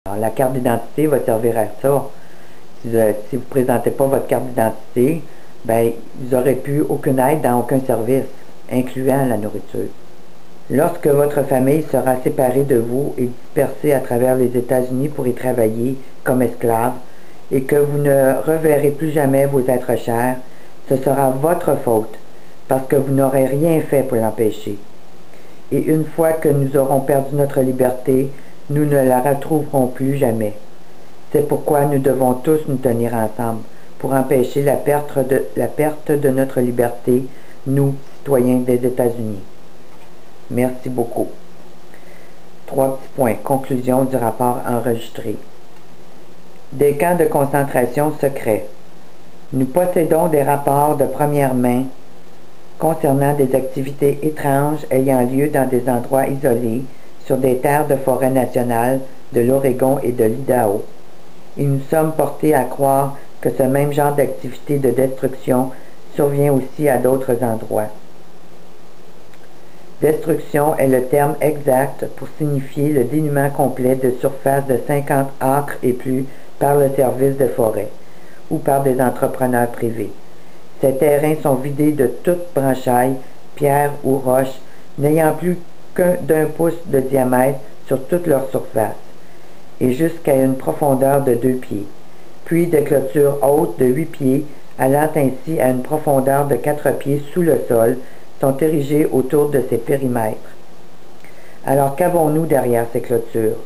Alors, la carte d'identité va servir à ça. Si vous ne présentez pas votre carte d'identité, ben, vous n'aurez plus aucune aide dans aucun service, incluant la nourriture. Lorsque votre famille sera séparée de vous et dispersée à travers les États-Unis pour y travailler comme esclave, et que vous ne reverrez plus jamais vos êtres chers, ce sera votre faute, parce que vous n'aurez rien fait pour l'empêcher. Et une fois que nous aurons perdu notre liberté, nous ne la retrouverons plus jamais. C'est pourquoi nous devons tous nous tenir ensemble pour empêcher la perte de notre liberté, nous, citoyens des États-Unis. Merci beaucoup. 3 petits points. Conclusion du rapport enregistré. Des camps de concentration secrets. Nous possédons des rapports de première main concernant des activités étranges ayant lieu dans des endroits isolés sur des terres de forêt nationales de l'Oregon et de l'Idaho. Et nous sommes portés à croire que ce même genre d'activité de destruction survient aussi à d'autres endroits. Destruction est le terme exact pour signifier le dénuement complet de surface de 50 acres et plus par le service de forêt ou par des entrepreneurs privés. Ces terrains sont vidés de toute branchaille, pierre ou roche, n'ayant plus qu'un pouce de diamètre sur toute leur surface, et jusqu'à une profondeur de 2 pieds, puis des clôtures hautes de 8 pieds, allant ainsi à une profondeur de 4 pieds sous le sol, sont érigées autour de ces périmètres. Alors qu'avons-nous derrière ces clôtures?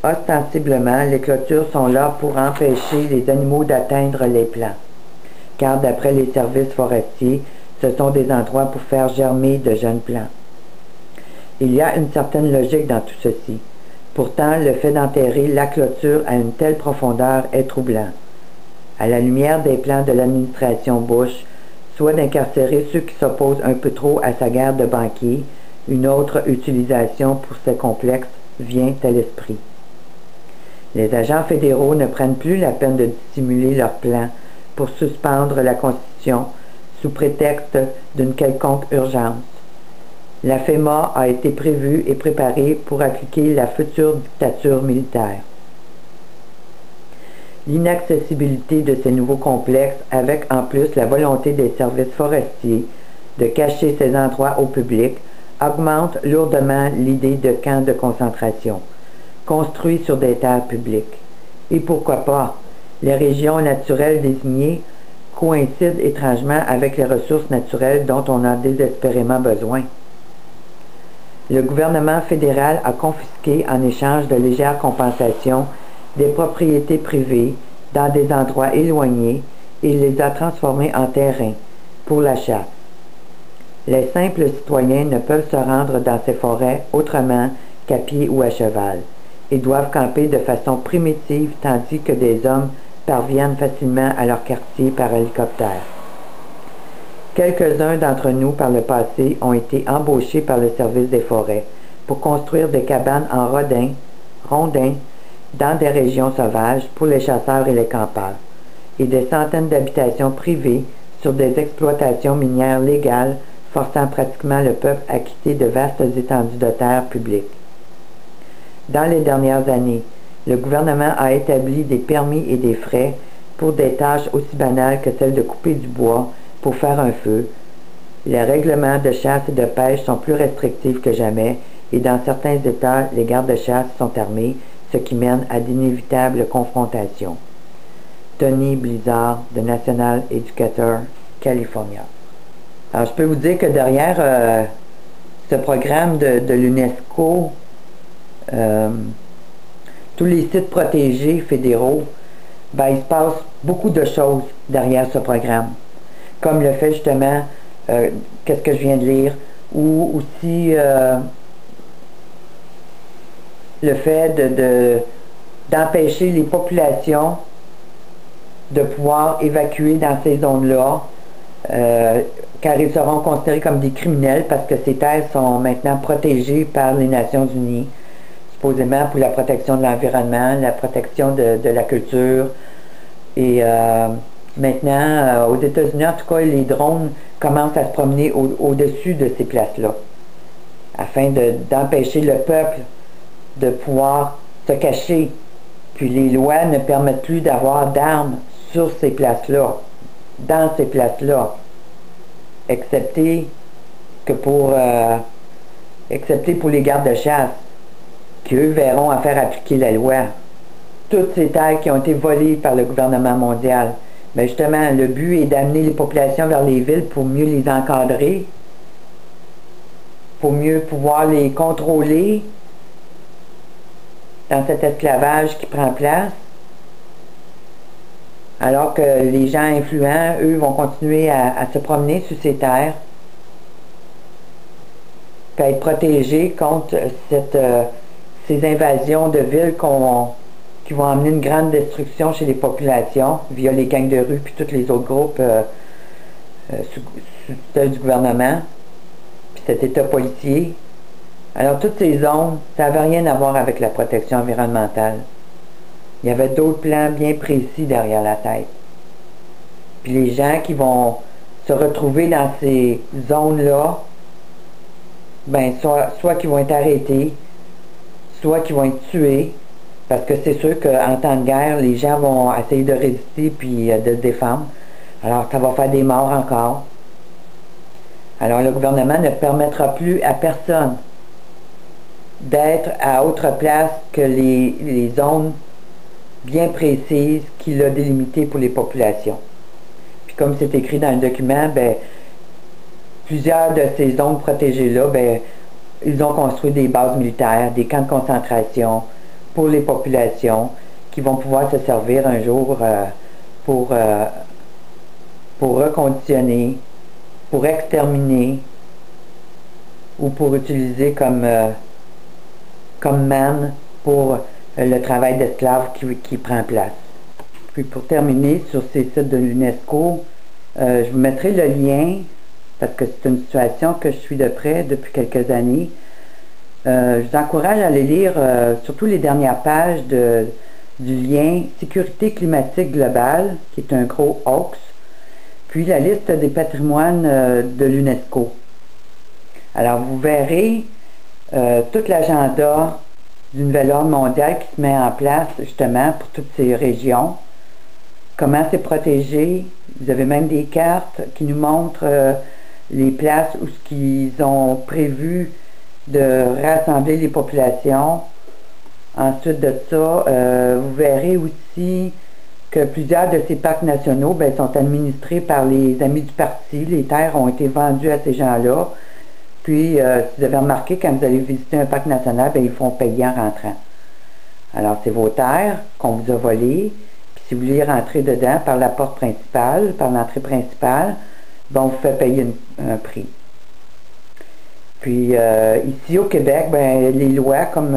Ostensiblement, les clôtures sont là pour empêcher les animaux d'atteindre les plants, car d'après les services forestiers, ce sont des endroits pour faire germer de jeunes plants. Il y a une certaine logique dans tout ceci. Pourtant, le fait d'enterrer la clôture à une telle profondeur est troublant. À la lumière des plans de l'administration Bush, soit d'incarcérer ceux qui s'opposent un peu trop à sa guerre de banquier, une autre utilisation pour ces complexes vient à l'esprit. Les agents fédéraux ne prennent plus la peine de dissimuler leurs plans pour suspendre la Constitution sous prétexte d'une quelconque urgence. La FEMA a été prévue et préparée pour appliquer la future dictature militaire. L'inaccessibilité de ces nouveaux complexes, avec en plus la volonté des services forestiers de cacher ces endroits au public, augmente lourdement l'idée de camps de concentration, construits sur des terres publiques. Et pourquoi pas? Les régions naturelles désignées coïncident étrangement avec les ressources naturelles dont on a désespérément besoin. Le gouvernement fédéral a confisqué en échange de légères compensations des propriétés privées dans des endroits éloignés et les a transformées en terrains pour la chasse. Les simples citoyens ne peuvent se rendre dans ces forêts autrement qu'à pied ou à cheval et doivent camper de façon primitive tandis que des hommes parviennent facilement à leur quartier par hélicoptère. Quelques-uns d'entre nous par le passé ont été embauchés par le service des forêts pour construire des cabanes en rondins dans des régions sauvages pour les chasseurs et les campeurs, et des centaines d'habitations privées sur des exploitations minières légales forçant pratiquement le peuple à quitter de vastes étendues de terre publiques. Dans les dernières années, le gouvernement a établi des permis et des frais pour des tâches aussi banales que celles de couper du bois pour faire un feu. Les règlements de chasse et de pêche sont plus restrictifs que jamais et dans certains États, les gardes-chasse sont armés, ce qui mène à d'inévitables confrontations. Tony Blizzard, de National Educator, California. Alors, je peux vous dire que derrière ce programme de l'UNESCO, tous les sites protégés fédéraux, il se passe beaucoup de choses derrière ce programme. Comme le fait justement, qu'est-ce que je viens de lire, ou aussi le fait d'empêcher les populations de pouvoir évacuer dans ces zones-là, car ils seront considérés comme des criminels parce que ces terres sont maintenant protégées par les Nations Unies, supposément pour la protection de l'environnement, la protection de la culture. Et maintenant, aux États-Unis, en tout cas, les drones commencent à se promener au-dessus de ces places-là, afin d'empêcher le peuple de pouvoir se cacher. Puis les lois ne permettent plus d'avoir d'armes sur ces places-là, dans ces places-là, excepté pour les gardes de chasse, qui eux verront à faire appliquer la loi. Toutes ces terres qui ont été volées par le gouvernement mondial, mais justement, le but est d'amener les populations vers les villes pour mieux les encadrer, pour mieux pouvoir les contrôler dans cet esclavage qui prend place, alors que les gens influents, eux, vont continuer à se promener sur ces terres, puis à être protégés contre ces invasions de villes qui vont amener une grande destruction chez les populations via les gangs de rue puis tous les autres groupes sous tutelle du gouvernement, puis cet état policier. Alors toutes ces zones, ça n'avait rien à voir avec la protection environnementale. Il y avait d'autres plans bien précis derrière la tête. Puis les gens qui vont se retrouver dans ces zones-là, ben soit qu'ils vont être arrêtés, soit qu'ils vont être tués, parce que c'est sûr qu'en temps de guerre, les gens vont essayer de résister puis de se défendre. Alors ça va faire des morts encore. Alors le gouvernement ne permettra plus à personne d'être à autre place que les zones bien précises qu'il a délimitées pour les populations. Puis comme c'est écrit dans le document, ben, plusieurs de ces zones protégées-là, ben, ils ont construit des bases militaires, des camps de concentration pour les populations qui vont pouvoir se servir un jour pour reconditionner, pour exterminer ou pour utiliser comme manne pour le travail d'esclaves qui prend place. Puis pour terminer sur ces sites de l'UNESCO, je vous mettrai le lien parce que c'est une situation que je suis de près depuis quelques années. Je vous encourage à aller lire surtout les dernières pages du lien Sécurité climatique globale, qui est un gros hoax, puis la liste des patrimoines de l'UNESCO. Alors vous verrez tout l'agenda du nouvel ordre mondial qui se met en place justement pour toutes ces régions. Comment c'est protégé. Vous avez même des cartes qui nous montrent les places où ce qu'ils ont prévu de rassembler les populations. Ensuite de ça, vous verrez aussi que plusieurs de ces parcs nationaux sont administrés par les amis du parti. Les terres ont été vendues à ces gens-là. Puis, si vous avez remarqué, quand vous allez visiter un parc national, ils font payer en rentrant. Alors, c'est vos terres qu'on vous a volées. Puis, si vous voulez rentrer dedans par la porte principale, par l'entrée principale, on vous fait payer un prix. Puis, ici au Québec, les lois, comme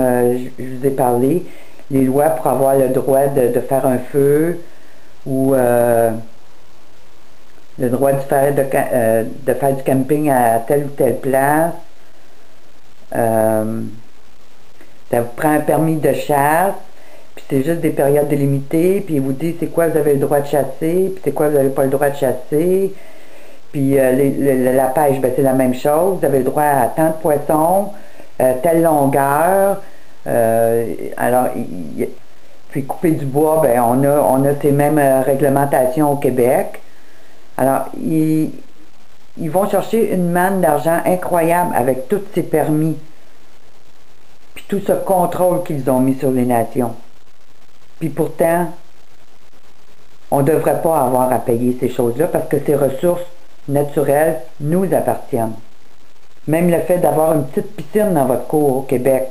je vous ai parlé, les lois pour avoir le droit de faire un feu ou le droit de faire du camping à telle ou telle place. Ça vous prend un permis de chasse, puis c'est juste des périodes délimitées, puis il vous dit c'est quoi vous avez le droit de chasser, puis c'est quoi vous n'avez pas le droit de chasser. Puis la pêche, c'est la même chose. Vous avez le droit à tant de poissons, telle longueur. Puis couper du bois, on a ces mêmes réglementations au Québec. Alors, ils vont chercher une manne d'argent incroyable avec tous ces permis, puis tout ce contrôle qu'ils ont mis sur les nations. Puis pourtant, on ne devrait pas avoir à payer ces choses-là parce que ces ressources naturelles nous appartiennent. Même le fait d'avoir une petite piscine dans votre cour au Québec,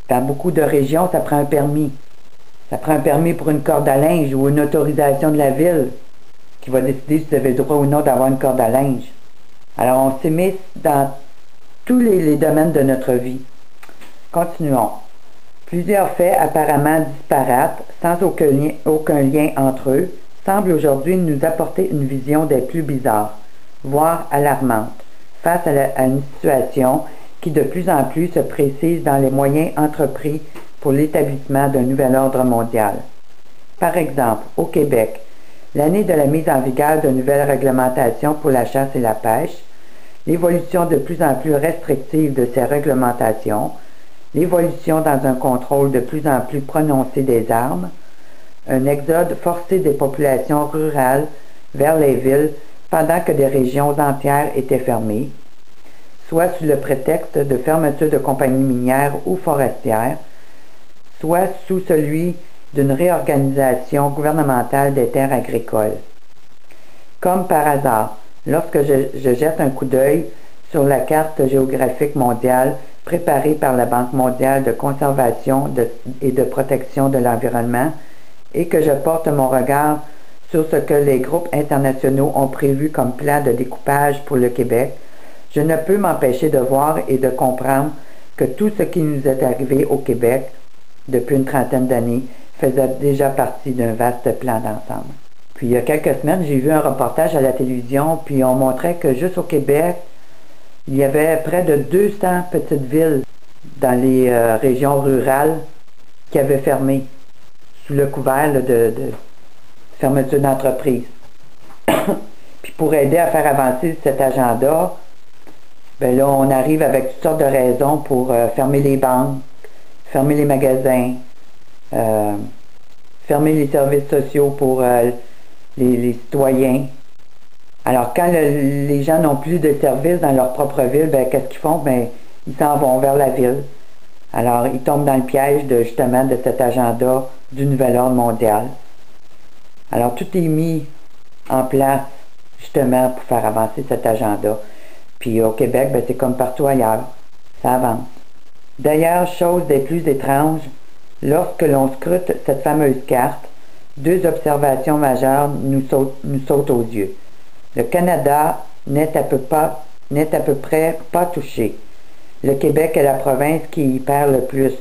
dans beaucoup de régions, ça prend un permis. Ça prend un permis pour une corde à linge ou une autorisation de la ville qui va décider si vous avez le droit ou non d'avoir une corde à linge. Alors, on s'immisce dans tous les domaines de notre vie. Continuons. Plusieurs faits apparemment disparates, sans aucun lien entre eux, semblent aujourd'hui nous apporter une vision des plus bizarres, voire alarmantes, face à une situation qui de plus en plus se précise dans les moyens entrepris pour l'établissement d'un nouvel ordre mondial. Par exemple, au Québec, l'année de la mise en vigueur de nouvelles réglementations pour la chasse et la pêche, l'évolution de plus en plus restrictive de ces réglementations, l'évolution dans un contrôle de plus en plus prononcé des armes, un exode forcé des populations rurales vers les villes pendant que des régions entières étaient fermées, soit sous le prétexte de fermeture de compagnies minières ou forestières, soit sous celui d'une réorganisation gouvernementale des terres agricoles. Comme par hasard, lorsque je jette un coup d'œil sur la carte géographique mondiale préparée par la Banque mondiale de conservation et de protection de l'environnement et que je porte mon regard sur ce que les groupes internationaux ont prévu comme plan de découpage pour le Québec, je ne peux m'empêcher de voir et de comprendre que tout ce qui nous est arrivé au Québec depuis une trentaine d'années faisait déjà partie d'un vaste plan d'ensemble. Puis il y a quelques semaines, j'ai vu un reportage à la télévision, puis on montrait que juste au Québec, il y avait près de 200 petites villes dans les régions rurales qui avaient fermé sous le couvert de fermeture d'entreprise. Puis pour aider à faire avancer cet agenda, ben là, on arrive avec toutes sortes de raisons pour fermer les banques, fermer les magasins, fermer les services sociaux pour les citoyens. Alors, quand les gens n'ont plus de services dans leur propre ville, ben, qu'est-ce qu'ils font? Ben, ils s'en vont vers la ville. Alors, ils tombent dans le piège justement de cet agenda du nouvel ordre mondial. Alors, tout est mis en place justement pour faire avancer cet agenda. Puis au Québec, ben, c'est comme partout ailleurs. Ça avance. D'ailleurs, chose des plus étranges, lorsque l'on scrute cette fameuse carte, deux observations majeures nous sautent aux yeux. Le Canada n'est à peu près pas touché. Le Québec est la province qui y perd le plus.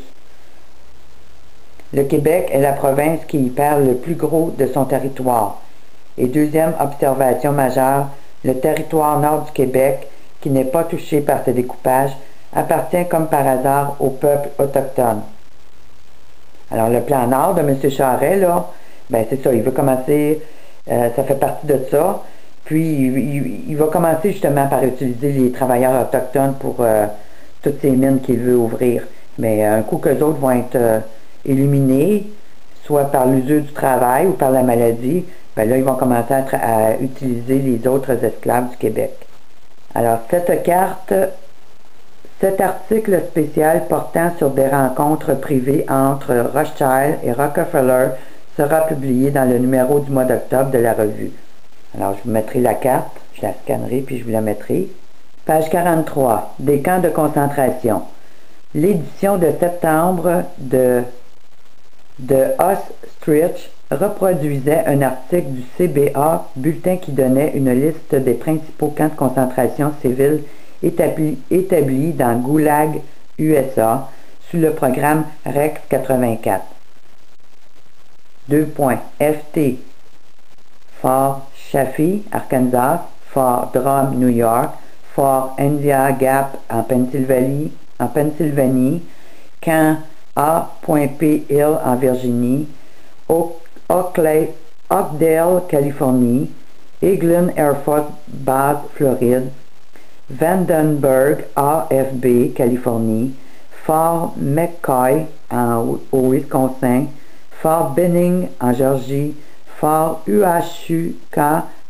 Le Québec est la province qui y perd le plus gros de son territoire. Et deuxième observation majeure, le territoire nord du Québec, qui n'est pas touché par ce découpage, appartient comme par hasard au peuple autochtone. Alors le plan nord de M. Charest, là, ben c'est ça, il veut commencer, ça fait partie de ça, puis il va commencer justement par utiliser les travailleurs autochtones pour toutes ces mines qu'il veut ouvrir. Mais un coup qu'eux autres vont être éliminés, soit par l'usure du travail ou par la maladie, ben là, ils vont commencer à utiliser les autres esclaves du Québec. Alors, cet article spécial portant sur des rencontres privées entre Rothschild et Rockefeller sera publié dans le numéro du mois d'octobre de la revue. Alors, je vous mettrai la carte, je la scannerai puis je vous la mettrai. Page 43, des camps de concentration. L'édition de septembre de Ostrich reproduisait un article du CBA, bulletin qui donnait une liste des principaux camps de concentration civils établis dans Goulag, USA, sous le programme REX 84. 2. FT Fort Chaffee, Arkansas, Fort Drum, New York, Fort India Gap en Pennsylvanie, Camp A.P. Hill en Virginie, Oakdale, Californie, Eglin Air Force Base, Floride, Vandenberg, AFB, Californie, Fort McCoy au Wisconsin, Fort Benning en Georgie, Fort UHUK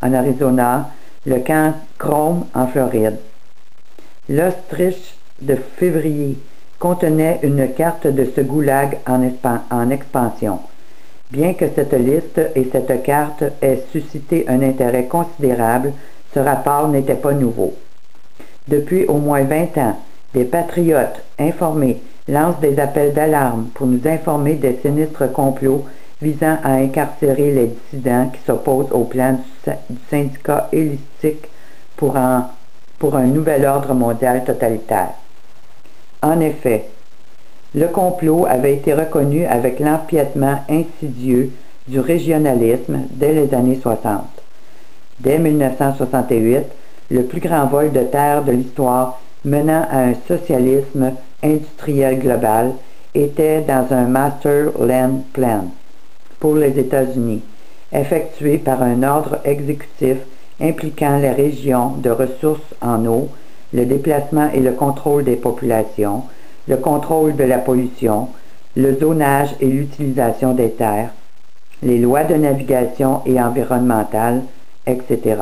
en Arizona, le camp Chrome en Floride. L'Ostrich de février contenait une carte de ce goulag en expansion. Bien que cette liste et cette carte aient suscité un intérêt considérable, ce rapport n'était pas nouveau. Depuis au moins 20 ans, des patriotes informés lancent des appels d'alarme pour nous informer des sinistres complots visant à incarcérer les dissidents qui s'opposent au plan du syndicat hellénistique pour un nouvel ordre mondial totalitaire. En effet, le complot avait été reconnu avec l'empiètement insidieux du régionalisme dès les années 60. Dès 1968, le plus grand vol de terre de l'histoire menant à un socialisme industriel global était dans un Master Land Plan pour les États-Unis, effectué par un ordre exécutif impliquant les régions de ressources en eau, le déplacement et le contrôle des populations, le contrôle de la pollution, le zonage et l'utilisation des terres, les lois de navigation et environnementales, etc.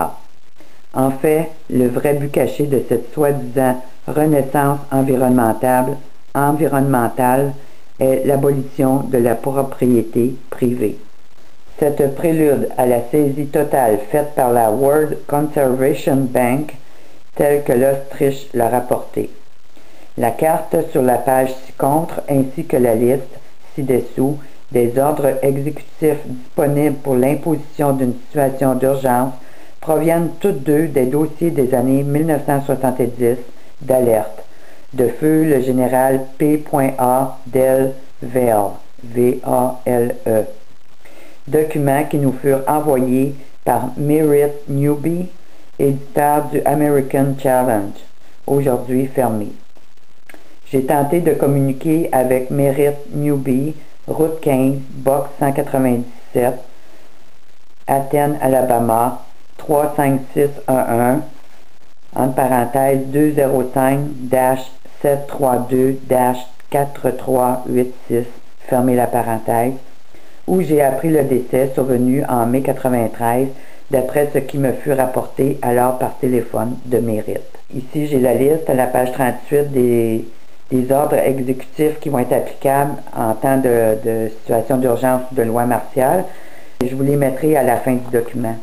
En fait, le vrai but caché de cette soi-disant renaissance environnementale est l'abolition de la propriété privée. Cette prélude à la saisie totale faite par la World Conservation Bank, telle que l'Autriche l'a rapporté. La carte sur la page ci-contre ainsi que la liste ci-dessous des ordres exécutifs disponibles pour l'imposition d'une situation d'urgence proviennent toutes deux des dossiers des années 1970 d'alerte de feu le général P.A. Del Valle, V-A-L-E. Documents qui nous furent envoyés par Merritt Newby, éditeur du American Challenge, aujourd'hui fermé. J'ai tenté de communiquer avec Merritt Newby, route 15, box 197, Athènes, Alabama, 35611, entre parenthèses 205-732-4386, fermez la parenthèse, où j'ai appris le décès survenu en mai 93, d'après ce qui me fut rapporté alors par téléphone de Merritt. Ici, j'ai la liste à la page 38 des ordres exécutifs qui vont être applicables en temps de situation d'urgence de loi martiale. Je vous les mettrai à la fin du document.